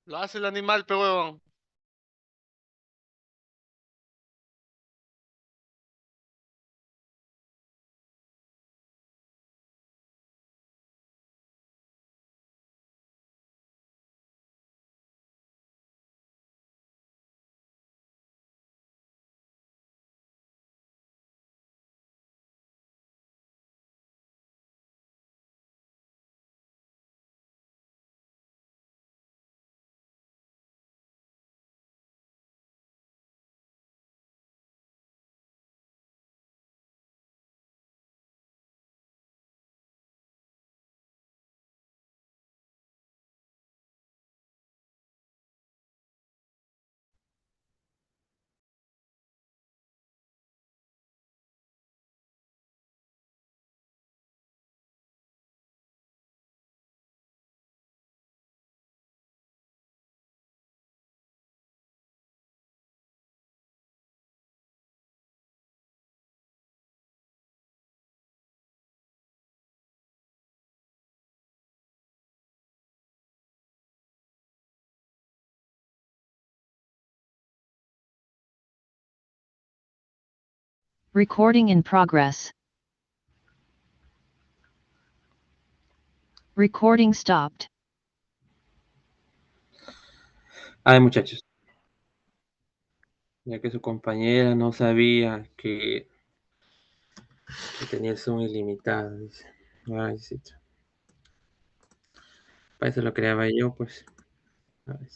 Lo hace el animal, pero huevón. Recording in progress. Recording stopped. Ay, muchachos, ya que su compañera no sabía que tenía el Zoom ilimitado, dice. Ay, sí. Para eso lo creaba yo, pues. A ver,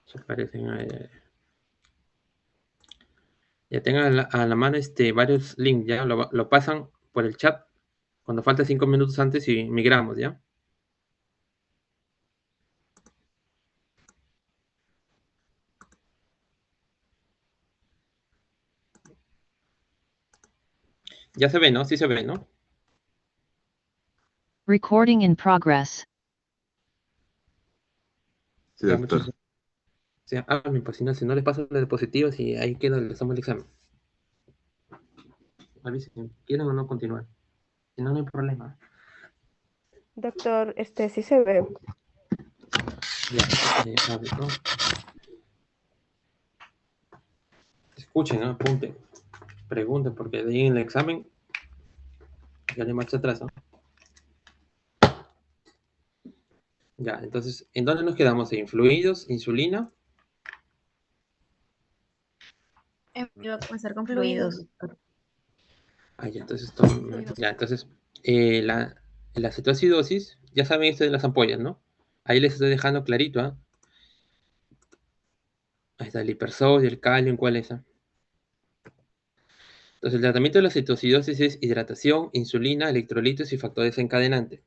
se parecen a... Ya tengan a la mano varios links, ¿ya? Lo pasan por el chat cuando falta 5 minutos antes y migramos, ¿ya? Ya se ve, ¿no? Sí se ve, ¿no? Recording in progress. Sí, Ya, doctor. muchachos. O sea, háganme, pues si no les paso las diapositivas y ahí queda el examen. Avisen, ¿quieren o no continuar? Si no, no hay problema. Doctor, sí se ve. Ya, a ver, ¿no? Escuchen, ¿no? Apunten, pregunten, porque de ahí en el examen ya le marcha atrás, ¿no? Ya, entonces, ¿en dónde nos quedamos? ¿En fluidos, insulina? Yo voy a comenzar con fluidos. Ah, ya, entonces, Fluidos. ya, entonces la cetoacidosis, ya saben esto de las ampollas, ¿no? Ahí les estoy dejando clarito, ¿ah? Ahí está el hipersodio, el calio, ¿en cuál es? Entonces, el tratamiento de la cetoacidosis es hidratación, insulina, electrolitos y factor desencadenante.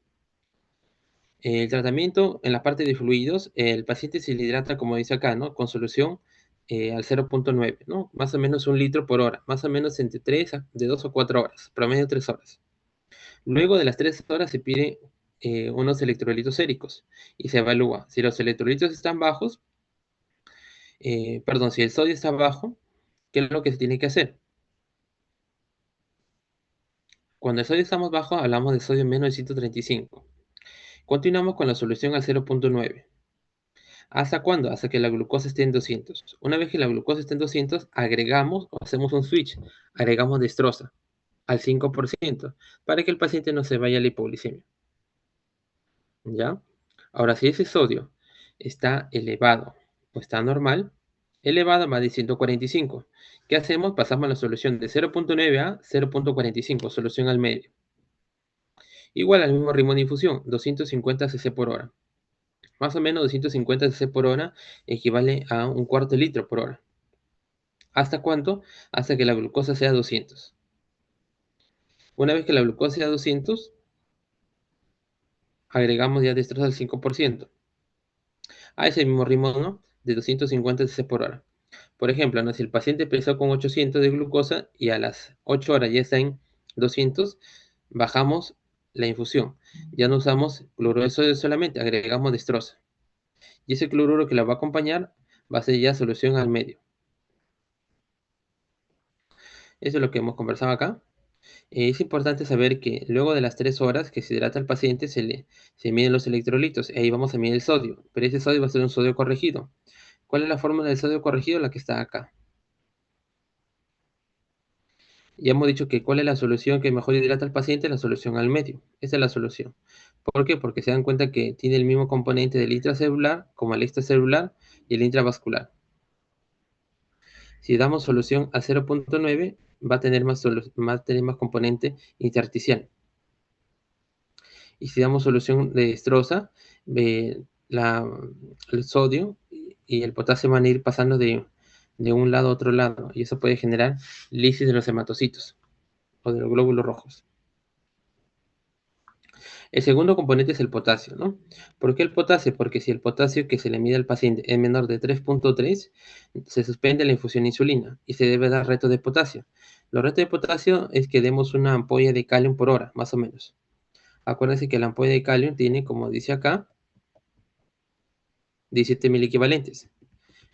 El tratamiento en la parte de fluidos, el paciente se le hidrata, como dice acá, ¿no? Con solución al 0,9, ¿no? Más o menos 1 litro por hora, más o menos entre 3, de 2 a 4 horas, promedio 3 horas. Luego de las 3 horas se pide unos electrolitos séricos y se evalúa si los electrolitos están bajos, perdón, si el sodio está bajo, ¿qué es lo que se tiene que hacer? Cuando el sodio está más bajo, hablamos de sodio menos de 135. Continuamos con la solución al 0,9. ¿Hasta cuándo? Hasta que la glucosa esté en 200. Una vez que la glucosa esté en 200, agregamos o hacemos un switch. Agregamos dextrosa al 5% para que el paciente no se vaya a la hipoglicemia. ¿Ya? Ahora, si ese sodio está elevado o está normal, elevado más de 145. ¿Qué hacemos? Pasamos a la solución de 0,9 a 0,45, solución al medio. Igual al mismo ritmo de infusión, 250 cc por hora. Más o menos 250 cc por hora equivale a un cuarto de litro por hora. ¿Hasta cuánto? Hasta que la glucosa sea 200. Una vez que la glucosa sea 200, agregamos ya dextrosa al 5%. A ese mismo ritmo, ¿no? De 250 cc por hora. Por ejemplo, ¿no? Si el paciente empezó con 800 de glucosa y a las 8 horas ya está en 200, bajamos la infusión. Ya no usamos cloruro de sodio solamente, agregamos dextrosa. Y ese cloruro que la va a acompañar va a ser ya solución al medio. Eso es lo que hemos conversado acá. Es importante saber que luego de las 3 horas que se hidrata al paciente se miden los electrolitos. Ahí vamos a medir el sodio, pero ese sodio va a ser un sodio corregido. ¿Cuál es la fórmula del sodio corregido? La que está acá. Ya hemos dicho que cuál es la solución que mejor hidrata al paciente, la solución al medio. Esa es la solución. ¿Por qué? Porque se dan cuenta que tiene el mismo componente del intracelular como el extracelular y el intravascular. Si damos solución a 0.9, va a tener más componente intersticial. Y si damos solución de destroza, el sodio y el potasio van a ir pasando de un lado a otro lado, y eso puede generar lisis de los hematocitos o de los glóbulos rojos. El segundo componente es el potasio, ¿no? ¿Por qué el potasio? Porque si el potasio que se le mide al paciente es menor de 3.3, se suspende la infusión de insulina y se debe dar reto de potasio. Los retos de potasio es que demos una ampolla de calium por hora, más o menos. Acuérdense que la ampolla de calium tiene, como dice acá, 17 equivalentes.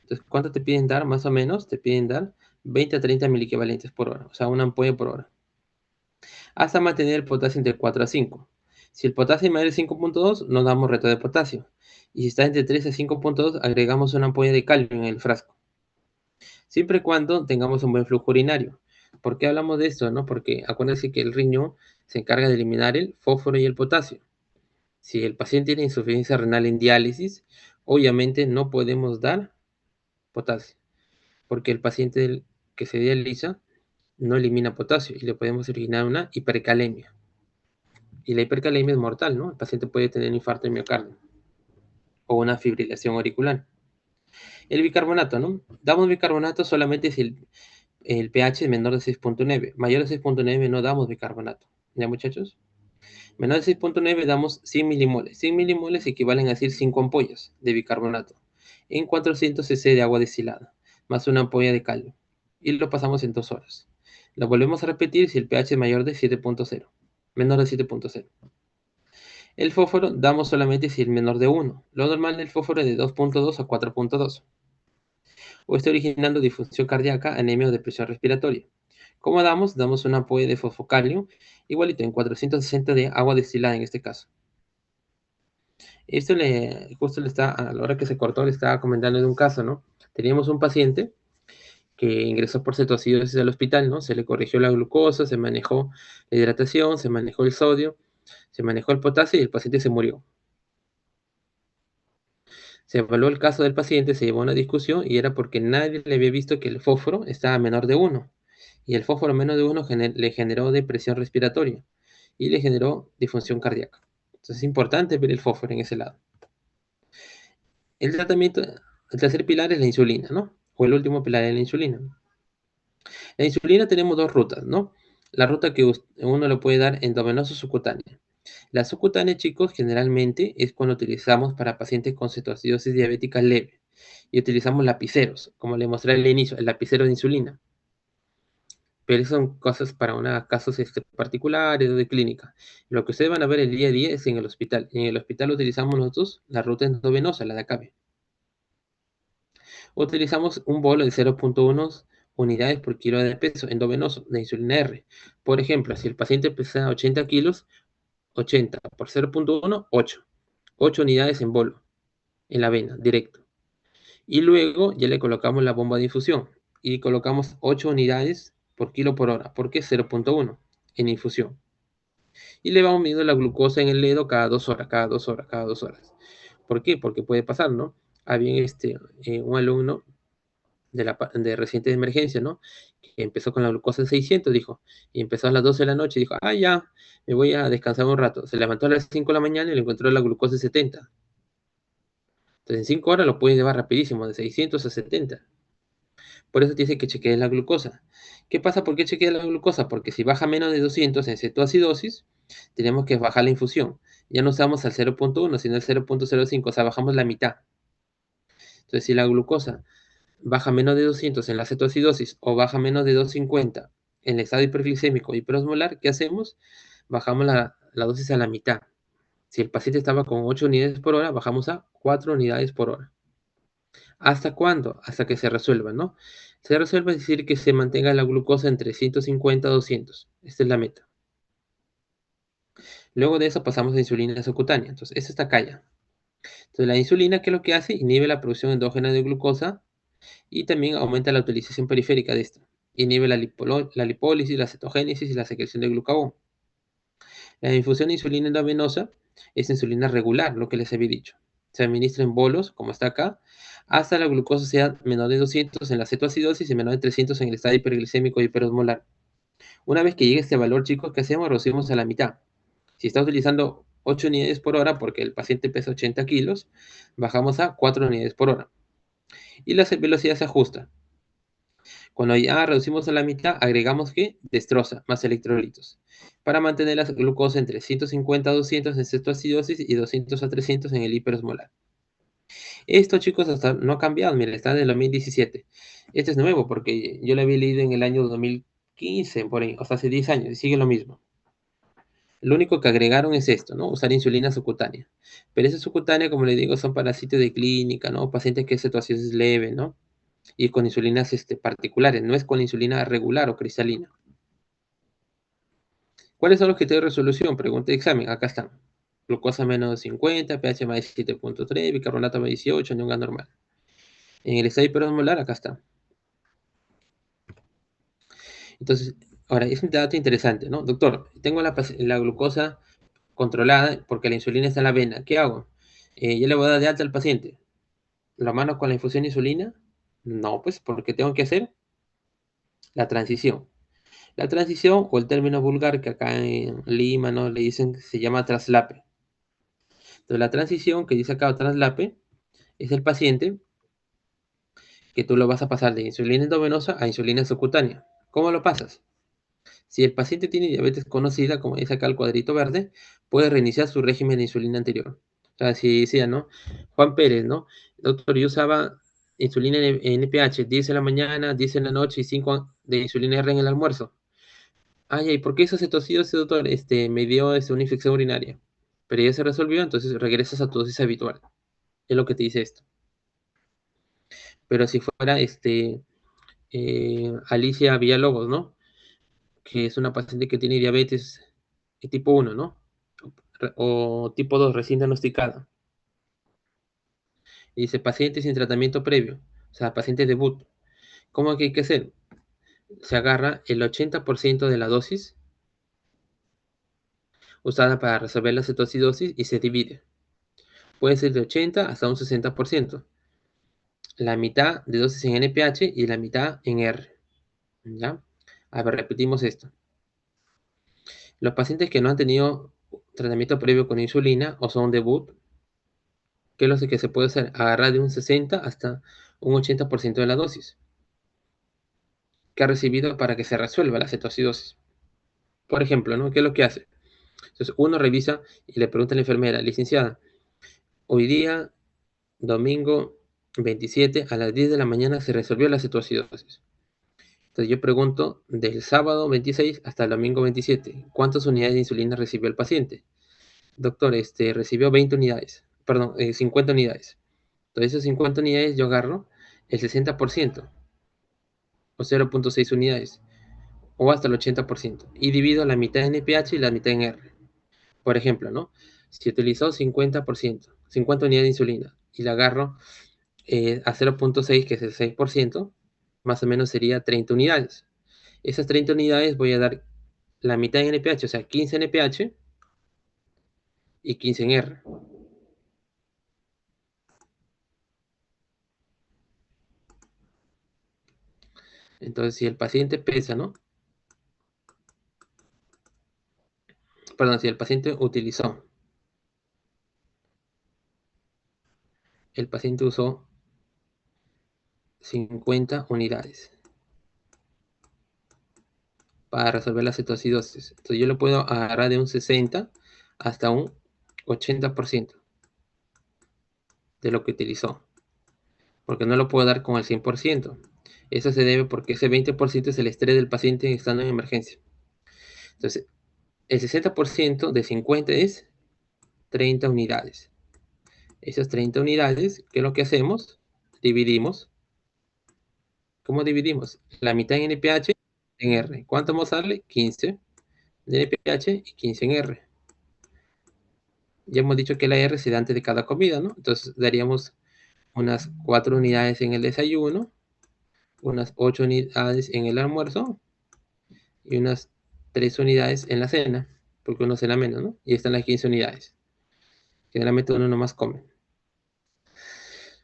Entonces, ¿cuánto te piden dar? Más o menos te piden dar 20 a 30 equivalentes por hora, o sea, una ampolla por hora. Hasta mantener el potasio entre 4 a 5. Si el potasio es mayor de 5.2, no damos reto de potasio. Y si está entre 3 a 5.2, agregamos una ampolla de calio en el frasco. Siempre y cuando tengamos un buen flujo urinario. ¿Por qué hablamos de esto? ¿No? Porque acuérdense que el riñón se encarga de eliminar el fósforo y el potasio. Si el paciente tiene insuficiencia renal en diálisis, obviamente no podemos dar potasio, porque el paciente que se dializa no elimina potasio y le podemos originar una hipercalemia. Y la hipercalemia es mortal, ¿no? El paciente puede tener infarto de miocardio o una fibrilación auricular. El bicarbonato, ¿no? Damos bicarbonato solamente si el pH es menor de 6.9. Mayor de 6.9 no damos bicarbonato. ¿Ya, muchachos? Menor de 6.9 damos 100 milimoles. 100 milimoles equivalen a decir 5 ampollas de bicarbonato en 400 cc de agua destilada, más una ampolla de calio. Y lo pasamos en 2 horas. Lo volvemos a repetir si el pH es mayor de 7.0. Menor de 7.0. El fósforo damos solamente si es menor de 1. Lo normal del fósforo es de 2.2 a 4.2. O está originando disfunción cardíaca, anemia o depresión respiratoria. ¿Cómo damos? Damos una ampolla de fosfocalio, igualito en 460 de agua destilada en este caso. Esto justo a la hora que se cortó, le estaba comentando de un caso, ¿no? Teníamos un paciente que ingresó por cetoacidosis al hospital, ¿no? Se le corrigió la glucosa, se manejó la hidratación, se manejó el sodio, se manejó el potasio y el paciente se murió. Se evaluó el caso del paciente, se llevó a una discusión y era porque nadie le había visto que el fósforo estaba menor de 1. Y el fósforo menor de 1 le generó depresión respiratoria y le generó disfunción cardíaca. Entonces es importante ver el fósforo en ese lado. El tratamiento, el tercer pilar es la insulina, ¿no? O el último pilar es la insulina. La insulina tenemos 2 rutas, ¿no? La ruta que uno lo puede dar endovenosa o subcutánea. La subcutánea, chicos, generalmente es cuando utilizamos para pacientes con cetoacidosis diabética leve y utilizamos lapiceros, como le mostré al inicio, el lapicero de insulina. Pero son cosas para casos particulares o de clínica. Lo que ustedes van a ver el día a día es en el hospital. En el hospital utilizamos nosotros la ruta endovenosa, la de ACABE. Utilizamos un bolo de 0.1 unidades por kilo de peso endovenoso de insulina R. Por ejemplo, si el paciente pesa 80 kilos, 80 por 0.1, 8. 8 unidades en bolo, en la vena, directo. Y luego ya le colocamos la bomba de infusión y colocamos 8 unidades por kilo por hora, porque es 0.1 en infusión. Y le vamos midiendo la glucosa en el dedo cada 2 horas, cada 2 horas, cada 2 horas. ¿Por qué? Porque puede pasar, ¿no? Había un alumno de reciente de emergencia, ¿no? Que empezó con la glucosa en 600, dijo, y empezó a las 12 de la noche, dijo, ya, me voy a descansar un rato. Se levantó a las 5 de la mañana y le encontró la glucosa en 70. Entonces en 5 horas lo puedes llevar rapidísimo, de 600 a 70. Por eso dice que chequee la glucosa. ¿Qué pasa? ¿Por qué chequea la glucosa? Porque si baja menos de 200 en cetoacidosis, tenemos que bajar la infusión. Ya no usamos al 0.1, sino al 0.05, o sea, bajamos la mitad. Entonces, si la glucosa baja menos de 200 en la cetoacidosis o baja menos de 250 en el estado hiperglicémico hiperosmolar, ¿qué hacemos? Bajamos la dosis a la mitad. Si el paciente estaba con 8 unidades por hora, bajamos a 4 unidades por hora. ¿Hasta cuándo? Hasta que se resuelva, ¿no? Se resuelve, es decir, que se mantenga la glucosa entre 150 a 200. Esta es la meta. Luego de eso pasamos a insulina subcutánea. Entonces, esta está acá ya. Entonces, la insulina, ¿qué es lo que hace? Inhibe la producción endógena de glucosa y también aumenta la utilización periférica de esta. Inhibe la lipólisis, la cetogénesis y la secreción de glucagón. La infusión de insulina endovenosa es insulina regular, lo que les había dicho. Se administra en bolos, como está acá, hasta la glucosa sea menor de 200 en la cetoacidosis y menor de 300 en el estado hiperglicémico y hiperosmolar. Una vez que llegue este valor, chicos, ¿qué hacemos? Reducimos a la mitad. Si está utilizando 8 unidades por hora porque el paciente pesa 80 kilos, bajamos a 4 unidades por hora. Y la velocidad se ajusta. Cuando ya reducimos a la mitad, agregamos que destroza más electrolitos para mantener la glucosa entre 150 a 200 en cetoacidosis y 200 a 300 en el hiperosmolar. Esto, chicos, hasta no ha cambiado. Mira, está en el 2017. Este es nuevo porque yo lo había leído en el año 2015, por ahí, o sea, hace 10 años, y sigue lo mismo. Lo único que agregaron es esto, ¿no? Usar insulina subcutánea. Pero esa subcutánea, como les digo, son para sitios de clínica, ¿no? Pacientes que cetoacidosis leve, ¿no? Y con insulinas particulares, no es con insulina regular o cristalina. ¿Cuáles son los criterios de resolución? Pregunta de examen, acá están. Glucosa menos de 50, pH más de 7.3, bicarbonato más de 18, en un gas normal. En el estado hiperosmolar, acá está. Entonces, ahora, es un dato interesante, ¿no? Doctor, tengo la glucosa controlada porque la insulina está en la vena. ¿Qué hago? Yo le voy a dar de alta al paciente. ¿Lo mando con la infusión de insulina? No, pues, porque tengo que hacer la transición. La transición, o el término vulgar que acá en Lima, ¿no? Le dicen que se llama traslape. Entonces, la transición que dice acá, traslape, es el paciente que tú lo vas a pasar de insulina endovenosa a insulina subcutánea. ¿Cómo lo pasas? Si el paciente tiene diabetes conocida, como dice acá el cuadrito verde, puede reiniciar su régimen de insulina anterior. O sea, si decía, ¿no? Juan Pérez, ¿no? Doctor, yo usaba insulina NPH 10 en la mañana, 10 en la noche y 5 de insulina R en el almuerzo. Ay, ¿por qué esos cetocidos, doctor? Me dio una infección urinaria. Pero ya se resolvió, entonces regresas a tu dosis habitual. Es lo que te dice esto. Pero si fuera Alicia Villalobos, ¿no? Que es una paciente que tiene diabetes tipo 1, ¿no? O tipo 2 recién diagnosticada. Y dice paciente sin tratamiento previo, o sea, paciente debut. ¿Cómo que hay que hacer? Se agarra el 80% de la dosis usada para resolver la cetoacidosis y se divide. Puede ser de 80 hasta un 60%. La mitad de dosis en NPH y la mitad en R. ¿Ya? A ver, repetimos esto. Los pacientes que no han tenido tratamiento previo con insulina o son debut, ¿qué es lo que se puede hacer? Agarrar de un 60 hasta un 80% de la dosis que ha recibido para que se resuelva la cetoacidosis. Por ejemplo, ¿no? ¿Qué es lo que hace? Entonces, uno revisa y le pregunta a la enfermera, licenciada, hoy día, domingo 27, a las 10 de la mañana se resolvió la cetoacidosis. Entonces, yo pregunto, del sábado 26 hasta el domingo 27, ¿cuántas unidades de insulina recibió el paciente? Doctor, recibió 20 unidades, perdón, 50 unidades. Entonces, esas 50 unidades yo agarro el 60%, o 0.6 unidades, o hasta el 80%, y divido la mitad en NPH y la mitad en R. Por ejemplo, ¿no? Si utilizó 50%, 50 unidades de insulina, y la agarro a 0.6, que es el 6%, más o menos sería 30 unidades. Esas 30 unidades voy a dar la mitad en NPH, o sea, 15 NPH y 15 en R. Entonces, si el paciente pesa, ¿no? Perdón, si el paciente utilizó, el paciente usó 50 unidades para resolver la cetoacidosis. Entonces, yo lo puedo agarrar de un 60 hasta un 80% de lo que utilizó, porque no lo puedo dar con el 100%. Eso se debe porque ese 20% es el estrés del paciente estando en emergencia. Entonces, el 60% de 50 es 30 unidades. Esas 30 unidades, ¿qué es lo que hacemos? Dividimos. ¿Cómo dividimos? La mitad en NPH en R. ¿Cuánto vamos a darle? 15. de NPH y 15 en R. Ya hemos dicho que la R se da antes de cada comida, ¿no? Entonces daríamos unas 4 unidades en el desayuno, unas 8 unidades en el almuerzo y unas 3 unidades en la cena, porque uno cena menos, ¿no? Y están las 15 unidades. Generalmente uno nomás come.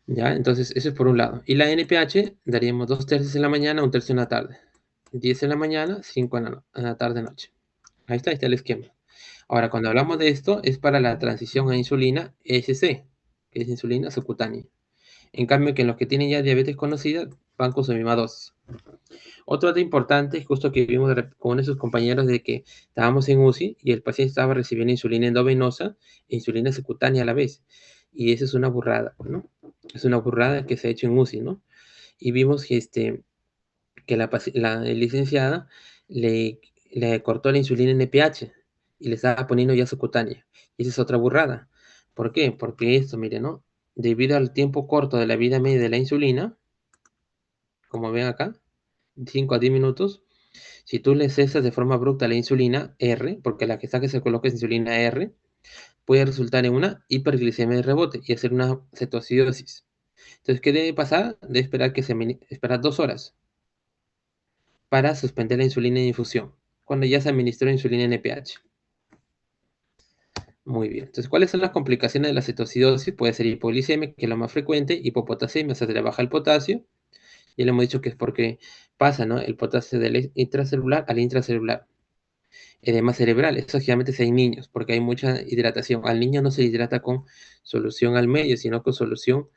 ¿Ya? Entonces, eso es por un lado. Y la NPH daríamos 2 tercios en la mañana, 1 tercio en la tarde. 10 en la mañana, 5 en la tarde-noche. Ahí está el esquema. Ahora, cuando hablamos de esto, es para la transición a insulina SC, que es insulina subcutánea. En cambio, que en los que tienen ya diabetes conocida, van con su misma dosis. Otro dato importante es justo que vimos con uno de sus compañeros de que estábamos en UCI y el paciente estaba recibiendo insulina endovenosa e insulina subcutánea a la vez. Y eso es una burrada, ¿no? Es una burrada que se ha hecho en UCI, ¿no? Y vimos que la licenciada le cortó la insulina NPH y le estaba poniendo ya subcutánea. Y esa es otra burrada. ¿Por qué? Porque esto, mire, ¿no? Debido al tiempo corto de la vida media de la insulina, como ven acá, 5 a 10 minutos, si tú le cesas de forma abrupta la insulina R, porque la que está que se coloca es insulina R, puede resultar en una hiperglicemia de rebote y hacer una cetoacidosis. Entonces, ¿qué debe pasar? Debe esperar 2 horas para suspender la insulina en infusión, cuando ya se administró insulina NPH. Muy bien. Entonces, ¿cuáles son las complicaciones de la cetoacidosis? Puede ser hipoglicemia, que es lo más frecuente, hipopotasemia, o sea, se le baja el potasio. Ya le hemos dicho que es porque pasa, ¿no? El potasio del intracelular al intracelular. Edema cerebral, eso generalmente es en niños, porque hay mucha hidratación. Al niño no se le hidrata con solución al medio, sino con solución,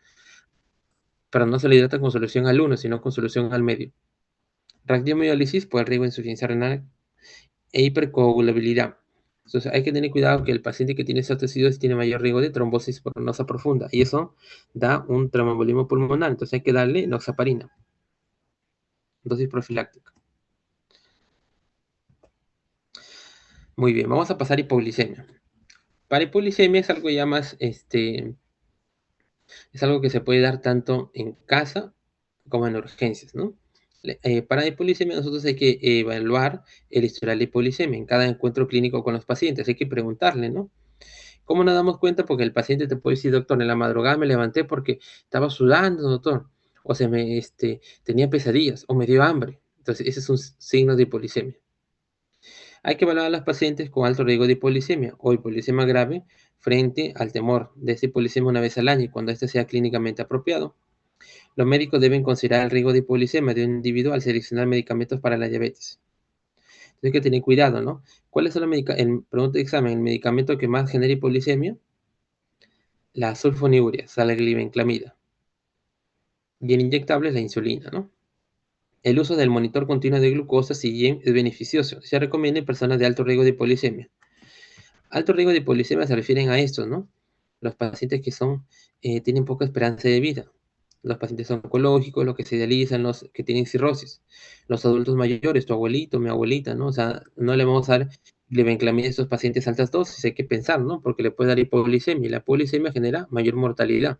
pero no se le hidrata con solución al 1, sino con solución al medio. Rhabdomiólisis por el riesgo de insuficiencia renal e hipercoagulabilidad. Entonces hay que tener cuidado que el paciente que tiene cetoacidosis tiene mayor riesgo de trombosis venosa profunda y eso da un tromboembolismo pulmonar. Entonces hay que darle enoxaparina, dosis profiláctica. Muy bien, vamos a pasar a hipoglicemia. Para hipoglicemia es algo ya más, es algo que se puede dar tanto en casa como en urgencias, ¿no? Para hipoglicemia nosotros hay que evaluar el historial de hipoglicemia en cada encuentro clínico con los pacientes. Hay que preguntarle, ¿no? ¿Cómo nos damos cuenta? Porque el paciente te puede decir, doctor, en la madrugada me levanté porque estaba sudando, doctor, o tenía pesadillas, o me dio hambre. Entonces, ese es un signo de hipoglicemia. Hay que evaluar a los pacientes con alto riesgo de hipoglicemia o hipoglicemia grave frente al temor de esta hipoglicemia una vez al año y cuando este sea clínicamente apropiado. Los médicos deben considerar el riesgo de hipoglicemia de un individuo al seleccionar medicamentos para la diabetes. Entonces hay que tener cuidado, ¿no? ¿Cuáles son los medicamentos? Pregunta de examen, ¿el medicamento que más genera hipoglicemia? La sulfonilurea, saliglibenclamida. Y el inyectable es la insulina, ¿no? El uso del monitor continuo de glucosa, si bien es beneficioso, se recomienda en personas de alto riesgo de hipoglicemia. Alto riesgo de hipoglicemia se refieren a estos, ¿no? Los pacientes que tienen poca esperanza de vida. Los pacientes oncológicos, los que se dializan, los que tienen cirrosis. Los adultos mayores, tu abuelito, mi abuelita, ¿no? O sea, no le vamos a dar glibenclamida a estos pacientes altas dosis, hay que pensar, ¿no? Porque le puede dar hipoglicemia y la hipoglicemia genera mayor mortalidad.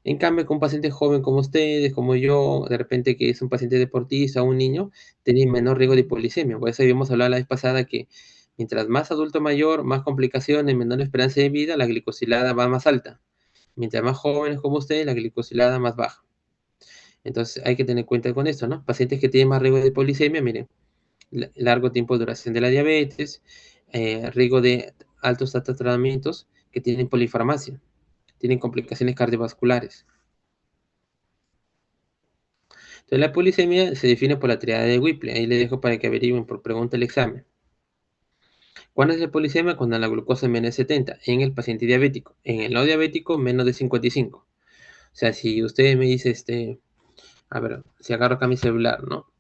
En cambio, con un paciente joven como ustedes, como yo, de repente que es un paciente deportista o un niño, tiene menor riesgo de hipoglicemia. Por eso habíamos hablado la vez pasada que mientras más adulto mayor, más complicaciones, menor esperanza de vida, la glicosilada va más alta. Mientras más jóvenes como ustedes, la glicosilada más baja. Entonces hay que tener cuenta con esto, ¿no? Pacientes que tienen más riesgo de hipoglicemia, miren, largo tiempo de duración de la diabetes, riesgo de altos tratamientos que tienen polifarmacia, tienen complicaciones cardiovasculares. Entonces la hipoglicemia se define por la triada de Whipple. Ahí le dejo para que averigüen por pregunta el examen. ¿Cuándo es la hipoglicemia? Cuando la glucosa es menos de 70 en el paciente diabético. En el no diabético, menos de 55. O sea, si usted me dice, a ver, si agarro acá mi celular, ¿no?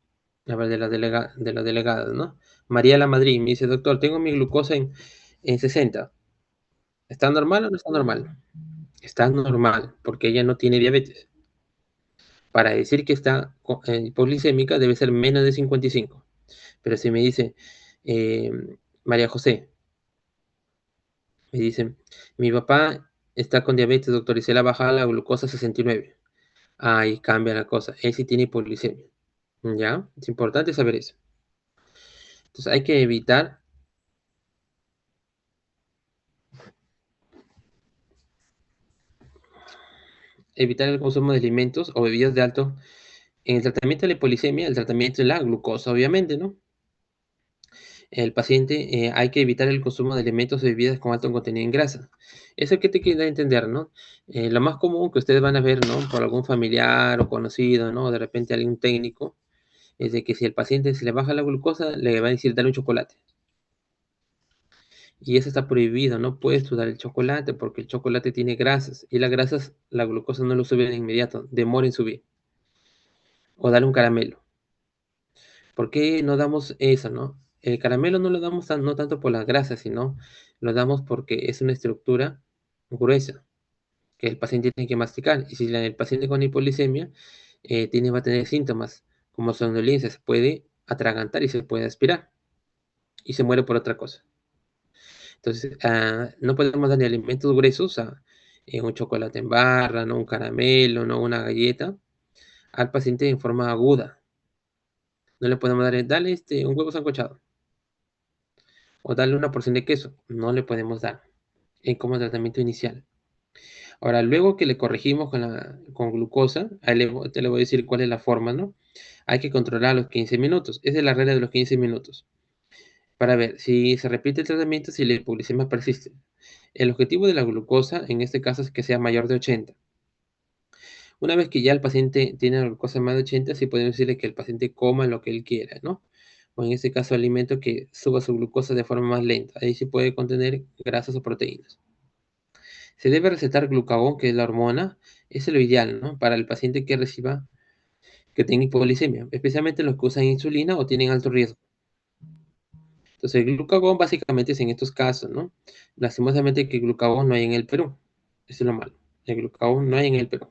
A ver, de las delegadas, ¿no? María La Madrid me dice, doctor, tengo mi glucosa en 60. ¿Está normal o no está normal? Está normal, porque ella no tiene diabetes. Para decir que está hipoglicémica debe ser menos de 55. Pero si me dice, María José, me dice, mi papá está con diabetes, doctor, y se le ha bajado la glucosa a 69. Ahí cambia la cosa. Él sí tiene hipoglicemia. ¿Ya? Es importante saber eso. Entonces hay que evitar el consumo de alimentos o bebidas de alto. En el tratamiento de la hipolisemia, el tratamiento de la glucosa, obviamente, ¿no? El paciente hay que evitar el consumo de alimentos o bebidas con alto contenido en grasa. Eso que te quiero entender, ¿no? Lo más común que ustedes van a ver, ¿no? Por algún familiar o conocido, ¿no? De repente algún técnico, es de que si el paciente se le baja la glucosa, le va a decir dale un chocolate. Y eso está prohibido, no puedes tú dar el chocolate porque el chocolate tiene grasas y las grasas, la glucosa no lo sube de inmediato, demora en subir. O darle un caramelo. ¿Por qué no damos eso, no? El caramelo no lo damos no tanto por las grasas, sino lo damos porque es una estructura gruesa que el paciente tiene que masticar. Y si el paciente con hipolisemia va a tener síntomas como somnolencia, se puede atragantar y se puede aspirar y se muere por otra cosa. Entonces, no podemos darle alimentos gruesos, un chocolate en barra, ¿no? Un caramelo, ¿no? Una galleta al paciente en forma aguda. No le podemos dar, dale un huevo sancochado o darle una porción de queso. No le podemos dar como tratamiento inicial. Ahora, luego que le corregimos con glucosa, te le voy a decir cuál es la forma, ¿no? Hay que controlar los 15 minutos. Esa es la regla de los 15 minutos. Para ver si se repite el tratamiento, si la hipoglucemia persiste. El objetivo de la glucosa, en este caso, es que sea mayor de 80. Una vez que ya el paciente tiene la glucosa más de 80, sí podemos decirle que el paciente coma lo que él quiera, ¿no? O en este caso, alimento que suba su glucosa de forma más lenta. Ahí sí puede contener grasas o proteínas. Se debe recetar glucagón, que es la hormona. Es lo ideal, ¿no? Para el paciente que tenga hipoglicemia, especialmente los que usan insulina o tienen alto riesgo. Entonces, el glucagón básicamente es en estos casos, ¿no? Lastimosamente que el glucagón no hay en el Perú. Eso es lo malo. El glucagón no hay en el Perú.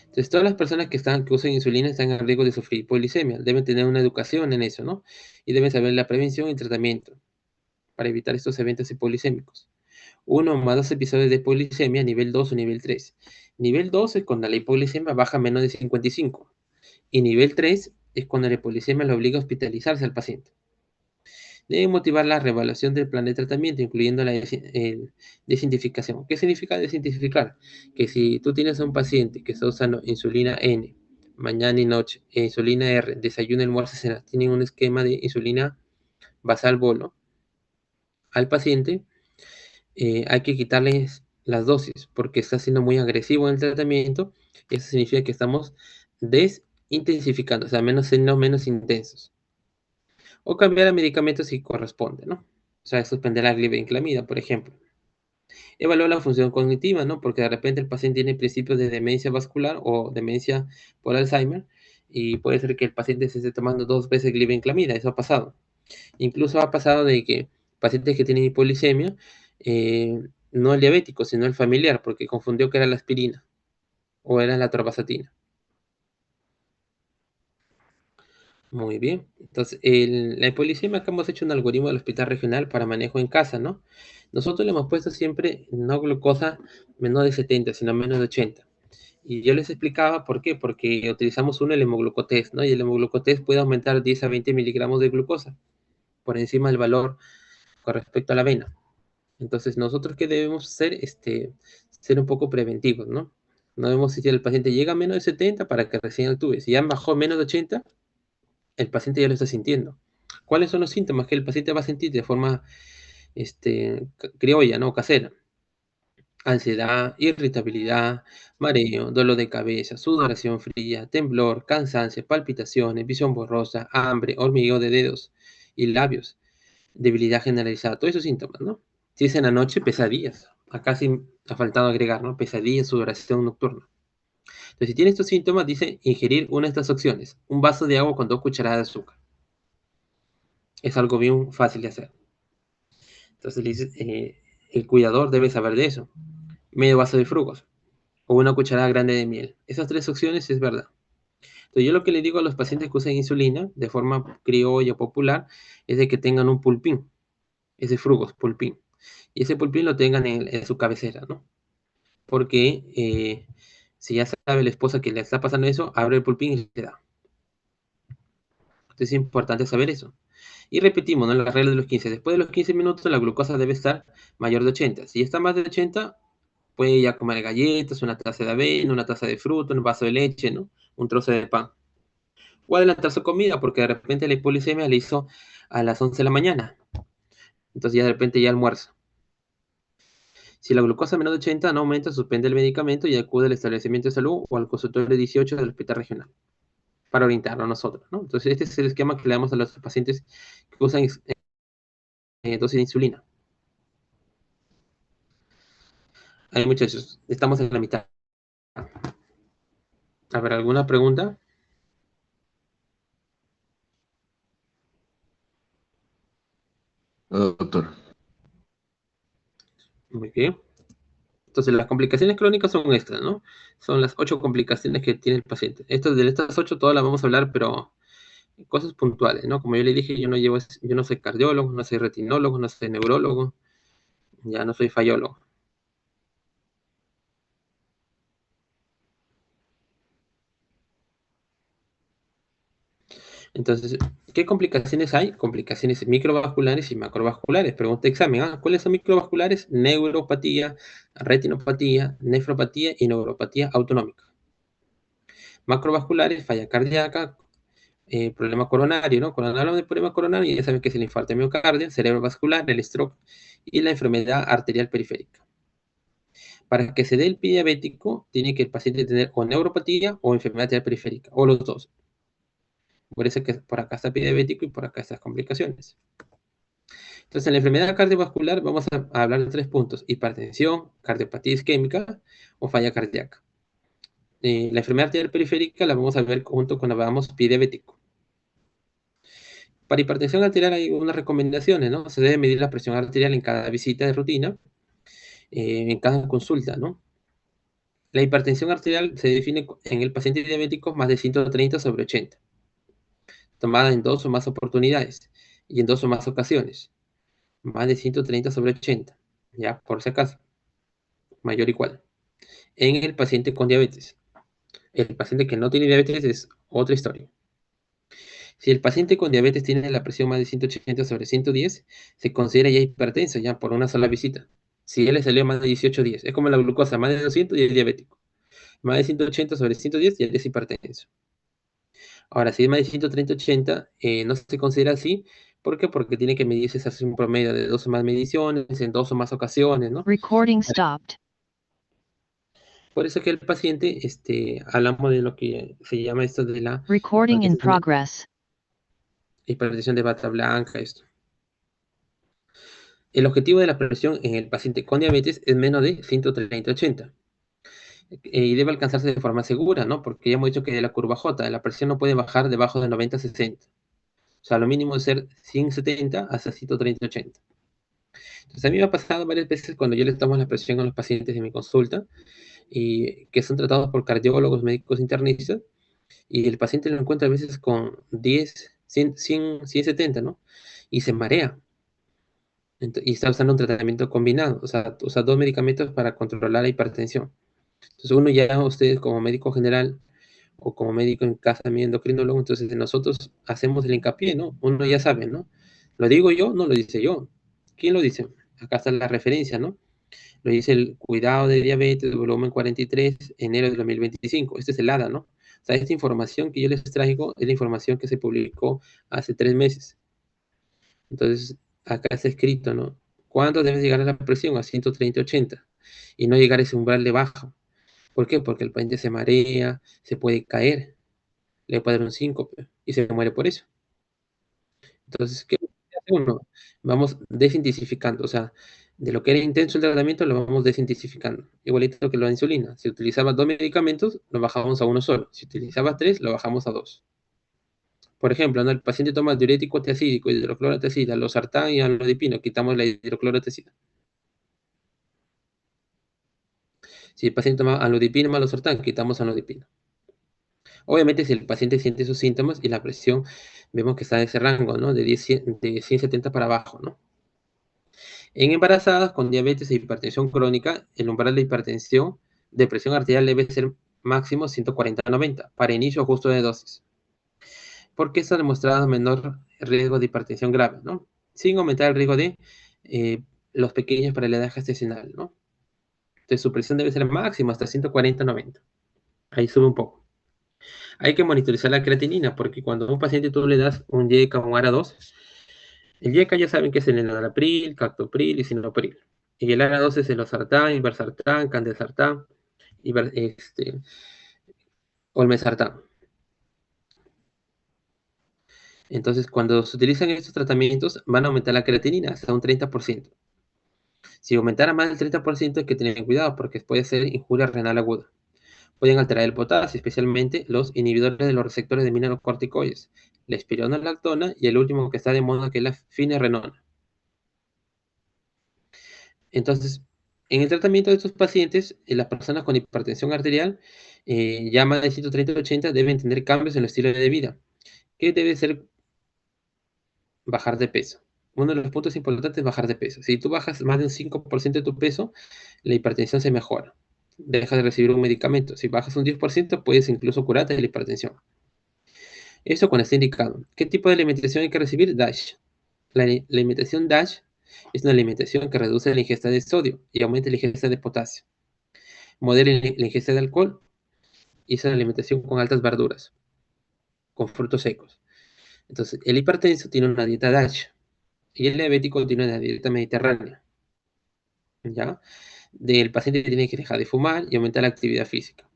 Entonces, todas las personas que usan insulina están en riesgo de sufrir hipoglicemia. Deben tener una educación en eso, ¿no? Y deben saber la prevención y tratamiento para evitar estos eventos hipoglicémicos. 1 más 2 episodios de hipoglicemia, nivel 2 o nivel 3. Nivel 2 es cuando la hipoglicemia baja a menos de 55. Y nivel 3 es cuando la hipoglicemia le obliga a hospitalizarse al paciente. Debe motivar la reevaluación del plan de tratamiento, incluyendo la desintoxicación. ¿Qué significa desintoxicar? Que si tú tienes a un paciente que está usando insulina N mañana y noche, insulina R, desayuno, almuerzo, cena, tienen un esquema de insulina basal bolo al paciente, hay que quitarles las dosis porque está siendo muy agresivo en el tratamiento. Eso significa que estamos desintensificando, o sea, siendo menos intensos. O cambiar a medicamentos si corresponde, ¿no? O sea, suspender la glibenclamida, por ejemplo. Evaluar la función cognitiva, ¿no? Porque de repente el paciente tiene principios de demencia vascular o demencia por Alzheimer y puede ser que el paciente se esté tomando 2 veces glibenclamida. Eso ha pasado. Incluso ha pasado de que pacientes que tienen hipoglicemia, no el diabético, sino el familiar, porque confundió que era la aspirina o era la torvastatina. Muy bien. Entonces, la hipoglicemia, acá hemos hecho un algoritmo del hospital regional para manejo en casa, ¿no? Nosotros le hemos puesto siempre no glucosa menor de 70, sino menos de 80. Y yo les explicaba por qué, porque utilizamos el hemoglucotest, ¿no? Y el hemoglucotest puede aumentar 10 a 20 miligramos de glucosa por encima del valor con respecto a la avena. Entonces, nosotros qué debemos hacer, ser un poco preventivos, ¿no? No debemos decir al paciente llega a menos de 70 para que recién actúe. Si ya bajó a menos de 80, el paciente ya lo está sintiendo. ¿Cuáles son los síntomas que el paciente va a sentir de forma criolla, ¿no? Casera? Ansiedad, irritabilidad, mareo, dolor de cabeza, sudoración fría, temblor, cansancio, palpitaciones, visión borrosa, hambre, hormigueo de dedos y labios, debilidad generalizada, todos esos síntomas, ¿no? Si es en la noche, pesadillas. Acá sí ha faltado agregar, ¿no? Pesadillas, sudoración nocturna. Entonces, si tiene estos síntomas, dice ingerir una de estas opciones. Un vaso de agua con 2 cucharadas de azúcar. Es algo bien fácil de hacer. Entonces, el cuidador debe saber de eso. Medio vaso de frugos o una cucharada grande de miel. Esas 3 opciones es verdad. Entonces, yo lo que le digo a los pacientes que usan insulina de forma criolla popular es de que tengan un pulpín. Ese frugos, pulpín. Y ese pulpín lo tengan en su cabecera, ¿no? Porque si ya sabe la esposa que le está pasando eso, abre el pulpín y le da. Entonces es importante saber eso. Y repetimos, ¿no? La regla de los 15. Después de los 15 minutos la glucosa debe estar mayor de 80. Si está más de 80, puede ya comer galletas, una taza de avena, una taza de fruta, un vaso de leche, ¿no? Un trozo de pan. O adelantar su comida porque de repente la hipoglicemia le hizo a las 11 de la mañana. Entonces ya de repente ya almuerza. Si la glucosa es menor de 80 no aumenta, suspende el medicamento y acude al establecimiento de salud o al consultorio 18 del hospital regional para orientarlo a nosotros, ¿no? Entonces este es el esquema que le damos a los pacientes que usan dosis de insulina. Ahí muchachos, estamos en la mitad. A ver, ¿alguna pregunta? No, doctor. Muy bien. Entonces las complicaciones crónicas son estas, ¿no? Son las 8 complicaciones que tiene el paciente. De estas 8 todas las vamos a hablar, pero cosas puntuales, ¿no? Como yo le dije, yo no soy cardiólogo, no soy retinólogo, no soy neurólogo, ya no soy fallólogo. Entonces, ¿qué complicaciones hay? Complicaciones microvasculares y macrovasculares. Pregunta de examen, ¿ah? ¿Cuáles son microvasculares? Neuropatía, retinopatía, nefropatía y neuropatía autonómica. Macrovasculares, falla cardíaca, problema coronario, ¿no? Cuando hablamos de problema coronario, ya saben que es el infarto de miocardio, cerebrovascular, el stroke y la enfermedad arterial periférica. Para que se dé el pie diabético, tiene que el paciente tener o neuropatía o enfermedad arterial periférica, o los dos. Por eso que por acá está pie diabético y por acá estas complicaciones. Entonces, en la enfermedad cardiovascular vamos a hablar de 3 puntos: hipertensión, cardiopatía isquémica o falla cardíaca. La enfermedad arterial periférica la vamos a ver junto cuando veamos pie diabético. Para hipertensión arterial hay unas recomendaciones, ¿no? Se debe medir la presión arterial en cada visita de rutina, en cada consulta, ¿no? La hipertensión arterial se define en el paciente diabético más de 130/80, tomada en 2 o más oportunidades y en 2 o más ocasiones. Más de 130/80, ya por si acaso, mayor o igual. En el paciente con diabetes. El paciente que no tiene diabetes es otra historia. Si el paciente con diabetes tiene la presión más de 180/110, se considera ya hipertenso, ya por una sola visita. Si él le salió más de 18/10, es como la glucosa, más de 200 y es diabético. Más de 180/110 ya es hipertenso. Ahora, si es más de 130/80, no se considera así. ¿Por qué? Porque tiene que medirse, hacer un promedio de 2 o más mediciones, en 2 o más ocasiones, ¿no? Recording stopped. Por eso que el paciente, hablamos de lo que se llama esto de la Recording in progress. hipertensión de bata blanca, esto. El objetivo de la presión en el paciente con diabetes es menos de 130/80. Y debe alcanzarse de forma segura, ¿no? Porque ya hemos dicho que de la curva J, la presión no puede bajar debajo de 90/60. O sea, lo mínimo es ser 170 hasta 130/80. Entonces, a mí me ha pasado varias veces cuando yo les tomo la presión a los pacientes en mi consulta, y que son tratados por cardiólogos, médicos internistas, y el paciente lo encuentra a veces con 10, 100, 170, ¿no? Y se marea. Y está usando un tratamiento combinado, o sea, usa 2 medicamentos para controlar la hipertensión. Entonces, uno ya, ustedes como médico general o como médico en casa, mi endocrinólogo, entonces nosotros hacemos el hincapié, ¿no? Uno ya sabe, ¿no? Lo digo yo, no lo dice yo. ¿Quién lo dice? Acá está la referencia, ¿no? Lo dice el Cuidado de Diabetes, volumen 43, enero de 2025. Este es el ADA, ¿no? O sea, esta información que yo les traigo es la información que se publicó hace 3 meses. Entonces, acá está escrito, ¿no? ¿Cuándo debes llegar a la presión? A 130/80. Y no llegar a ese umbral de baja. ¿Por qué? Porque el paciente se marea, se puede caer, le puede dar un síncope y se muere por eso. Entonces, ¿qué hace uno? Vamos desintensificando, o sea, de lo que era intenso el tratamiento lo vamos desintensificando. Igualito que la insulina. Si utilizaba 2 medicamentos, lo bajamos a uno solo. Si utilizaba 3, lo bajamos a 2. Por ejemplo, ¿no? El paciente toma diurético tiacídico, hidroclorotiazida, losartán y amlodipino, quitamos la hidroclorotiazida. Si el paciente toma amlodipino más losartán, quitamos amlodipino. Obviamente, si el paciente siente esos síntomas y la presión, vemos que está en ese rango, ¿no? De 170 para abajo, ¿no? En embarazadas con diabetes e hipertensión crónica, el umbral de hipertensión de presión arterial debe ser máximo 140/90 para inicio justo de dosis. porque esto ha demostrado menor riesgo de hipertensión grave, ¿no? Sin aumentar el riesgo de los pequeños para la edad gestacional, ¿no? Entonces su presión debe ser máxima hasta 140/90. Ahí sube un poco. Hay que monitorizar la creatinina, porque cuando a un paciente tú le das un YECA o un ARA2, el YECA ya saben que es el enalapril, captopril y sinopril. Y el ARA2 es el losartán, irbesartán, candesartán, olmesartán. Entonces, cuando se utilizan estos tratamientos, van a aumentar la creatinina hasta un 30%. Si aumentara más del 30%, hay que tener cuidado porque puede ser injuria renal aguda. Pueden alterar el potasio, especialmente los inhibidores de los receptores de mineralocorticoides, la espironolactona y el último que está de moda, que es la finerenona. Entonces, en el tratamiento de estos pacientes, las personas con hipertensión arterial, ya más de 130/80, deben tener cambios en el estilo de vida, que debe ser bajar de peso. Uno de los puntos importantes es bajar de peso. Si tú bajas más de un 5% de tu peso, la hipertensión se mejora. Dejas de recibir un medicamento. Si bajas un 10%, puedes incluso curarte de la hipertensión. Eso cuando está indicado. ¿Qué tipo de alimentación hay que recibir? DASH. La alimentación DASH es una alimentación que reduce la ingesta de sodio y aumenta la ingesta de potasio. Modera la ingesta de alcohol y es una alimentación con altas verduras, con frutos secos. Entonces, el hipertenso tiene una dieta DASH y el diabético tiene una dieta mediterránea. ¿Ya? El paciente tiene que dejar de fumar y aumentar la actividad física.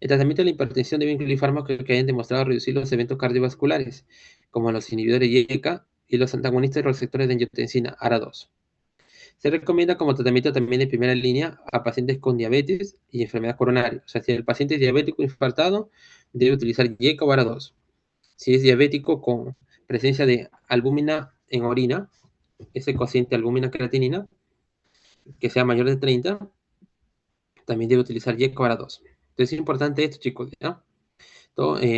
El tratamiento de la hipertensión debe incluir fármacos que hayan demostrado reducir los eventos cardiovasculares, como los inhibidores YECA y los antagonistas de los receptores de angiotensina ARA2. Se recomienda como tratamiento también de primera línea a pacientes con diabetes y enfermedad coronaria. O sea, si el paciente es diabético infartado, debe utilizar YECA o ARA2. Si es diabético con presencia de albúmina en orina, ese cociente albúmina-creatinina, que sea mayor de 30, también debe utilizar YECA o ARA2. Entonces es importante esto, chicos, ¿ya?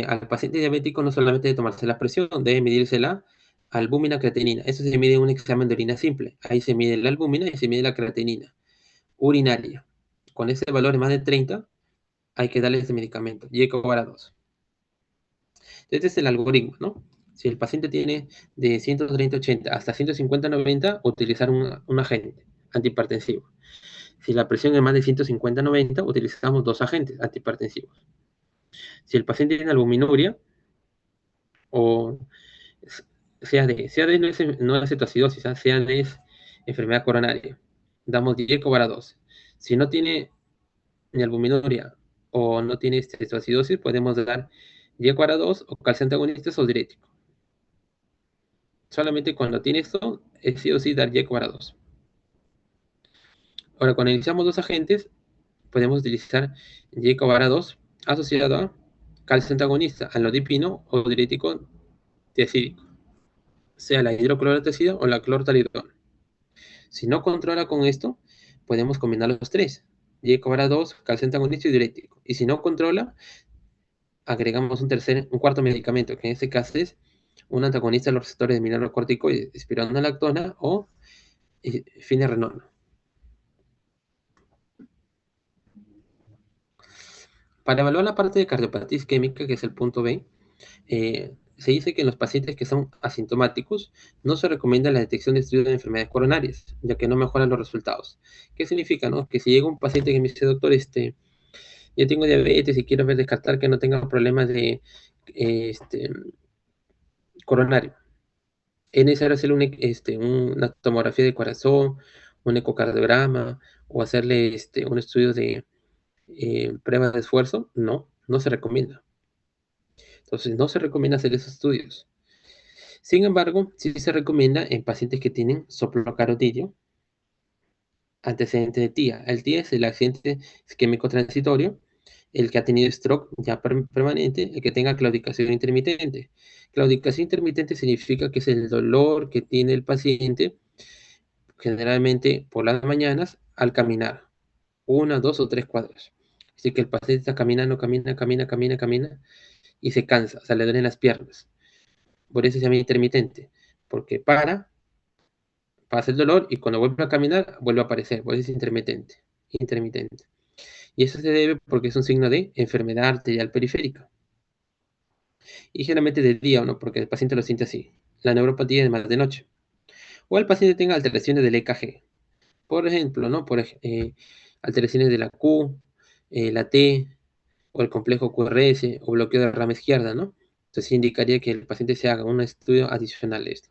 Al paciente diabético no solamente debe tomarse la presión, debe medirse la albúmina creatinina. Eso se mide en un examen de orina simple. Ahí se mide la albúmina y se mide la creatinina urinaria. Con ese valor de más de 30, hay que darle ese medicamento, YECA o ARA2. Este es el algoritmo, ¿no? Si el paciente tiene de 130/80 hasta 150/90, utilizar un agente antihipertensivo. Si la presión es más de 150/90, utilizamos 2 agentes antihipertensivos. Si el paciente tiene albuminuria o CAD no es cetoacidosis, CAD es enfermedad coronaria, damos YECA o ARA2. Si no tiene ni albuminuria o no tiene cetoacidosis, podemos dar YECA o ARA2 o calcio antagonistas o diurético. Solamente cuando tiene esto, es sí o sí dar YECA o ARA2. Ahora, cuando iniciamos 2 agentes, podemos utilizar YECA o ARA2 asociado a calcio antagonista, anlodipino o diurético tiazídico, sea la hidroclorotiazida o la clortalidona. Si no controla con esto, podemos combinar los 3, YECA o ARA2, calcio antagonista y diurético. Y si no controla, agregamos un cuarto medicamento, que en este caso es un antagonista de los receptores de mineralocorticoides, espironolactona o finerenona. Para evaluar la parte de cardiopatía isquémica, que es el punto B, se dice que en los pacientes que son asintomáticos no se recomienda la detección de estudios de enfermedades coronarias, ya que no mejoran los resultados. ¿Qué significa, no? Que si llega un paciente que me dice, doctor, yo tengo diabetes y quiero descartar que no tenga problemas de coronario, es necesario hacerle una tomografía de corazón, un ecocardiograma o hacerle un estudio de pruebas de esfuerzo. No se recomienda. Entonces, no se recomienda hacer esos estudios. Sin embargo, sí se recomienda en pacientes que tienen soplo carotidio, antecedente de TIA. El TIA es el accidente isquémico transitorio, el que ha tenido stroke ya permanente, el que tenga claudicación intermitente. Claudicación intermitente significa que es el dolor que tiene el paciente generalmente por las mañanas al caminar, 1, 2 o 3 cuadras. Así que el paciente está caminando, camina y se cansa, o sea, le duelen las piernas. Por eso se llama intermitente, porque pasa el dolor y cuando vuelve a caminar vuelve a aparecer, por eso es intermitente. Y eso se debe porque es un signo de enfermedad arterial periférica. Y generalmente de día, ¿no? Porque el paciente lo siente así. La neuropatía es más de noche. O el paciente tenga alteraciones del EKG. Por ejemplo, ¿no? Alteraciones de la Q, la T, o el complejo QRS, o bloqueo de la rama izquierda, ¿no? Entonces indicaría que el paciente se haga un estudio adicional de esto.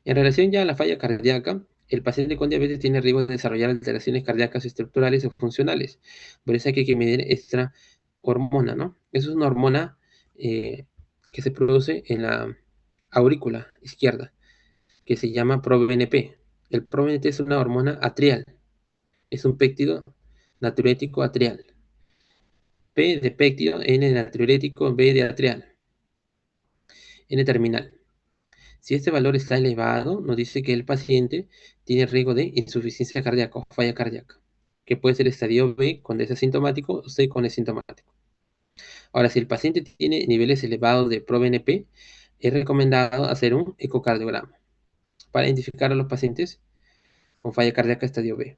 En relación ya a la falla cardíaca, el paciente con diabetes tiene riesgo de desarrollar alteraciones cardíacas estructurales o funcionales. Por eso hay que medir esta hormona, ¿no? Eso es una hormona que se produce en la aurícula izquierda, que se llama proBNP. El proBNP es una hormona atrial. Es un péptido natriurético atrial. P de péptido, N de natriurético, B de atrial. N terminal. Si este valor está elevado, nos dice que el paciente tiene riesgo de insuficiencia cardíaca o falla cardíaca, que puede ser estadio B cuando es asintomático o C cuando es sintomático. Ahora, si el paciente tiene niveles elevados de proBNP, es recomendado hacer un ecocardiograma para identificar a los pacientes con falla cardíaca estadio B.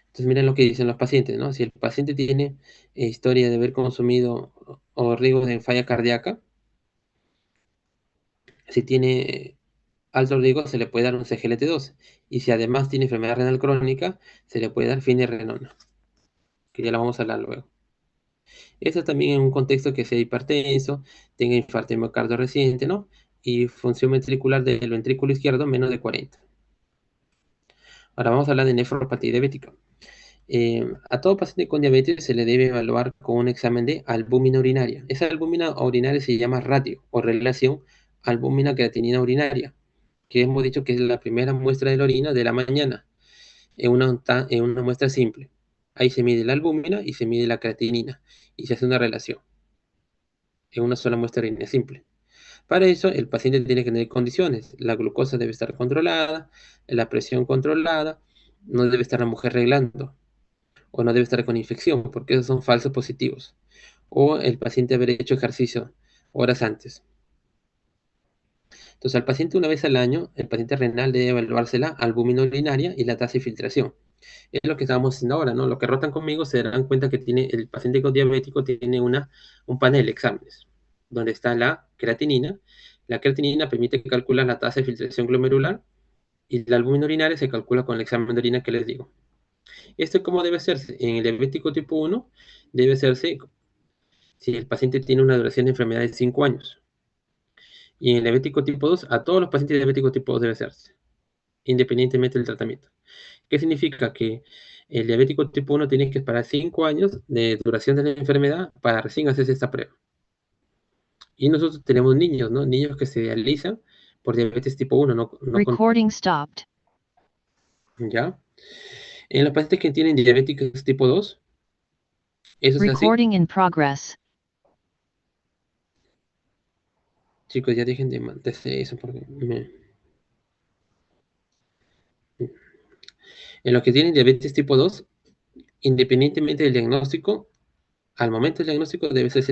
Entonces, miren lo que dicen los pacientes, ¿no? Si el paciente tiene historia de haber consumido o riesgo de falla cardíaca, si tiene alto riesgo se le puede dar un CGLT2. Y si además tiene enfermedad renal crónica, se le puede dar finerenona, que ya lo vamos a hablar luego. Esto también en un contexto que sea hipertenso, tenga infarto de miocardio reciente, ¿no? Y función ventricular del ventrículo izquierdo menos de 40. Ahora vamos a hablar de nefropatía diabética. A todo paciente con diabetes se le debe evaluar con un examen de albúmina urinaria. Esa albúmina urinaria se llama ratio o relación albúmina-creatinina urinaria, que hemos dicho que es la primera muestra de la orina de la mañana, en una muestra simple. Ahí se mide la albúmina y se mide la creatinina y se hace una relación en una sola muestra de orina simple. Para eso, el paciente tiene que tener condiciones. La glucosa debe estar controlada, la presión controlada, no debe estar la mujer reglando, o no debe estar con infección, porque esos son falsos positivos. O el paciente haber hecho ejercicio horas antes. Entonces, al paciente una vez al año, el paciente renal debe evaluarse la albúmina urinaria y la tasa de filtración. Es lo que estamos haciendo ahora, ¿no? Los que rotan conmigo se darán cuenta que el paciente con diabético tiene un panel de exámenes, donde está la creatinina. La creatinina permite calcular la tasa de filtración glomerular y la albúmina urinaria se calcula con el examen de orina que les digo. Esto cómo debe hacerse. En el diabético tipo 1 debe hacerse si el paciente tiene una duración de enfermedad de 5 años. Y en el diabético tipo 2, a todos los pacientes diabéticos tipo 2 debe hacerse, independientemente del tratamiento. ¿Qué significa? Que el diabético tipo 1 tiene que esperar 5 años de duración de la enfermedad para recién hacerse esta prueba. Y nosotros tenemos niños, ¿no? Niños que se dializan por diabetes tipo 1, no Recording stopped. ¿ya? En los pacientes que tienen diabetes tipo 2, eso es así. Recording in progress. Chicos, ya dejen de hacer eso porque En los que tienen diabetes tipo 2, independientemente del diagnóstico, al momento del diagnóstico debe ser